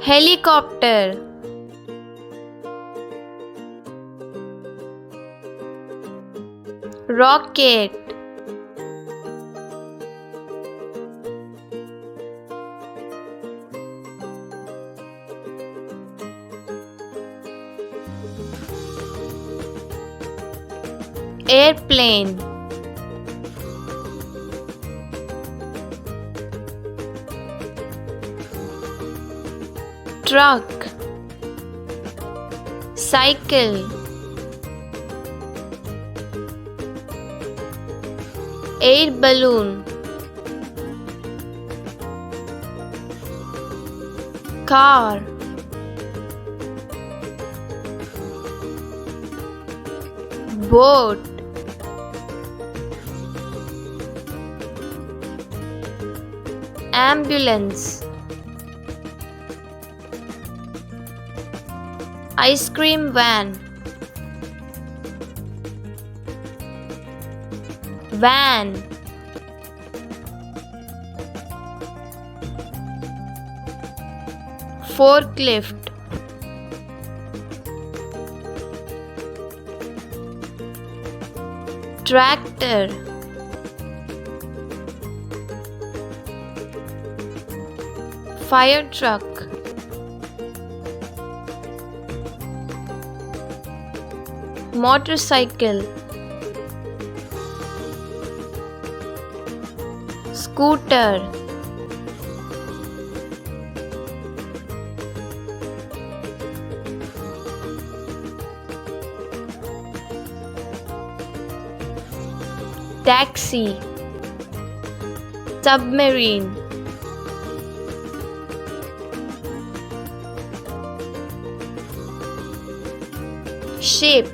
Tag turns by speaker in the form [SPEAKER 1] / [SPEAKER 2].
[SPEAKER 1] helicopter, rocket, airplane, truck, cycle, air balloon, car, boat, ambulance, ice cream van, van, forklift, tractor, fire truck, motorcycle, scooter, taxi, submarine, ship,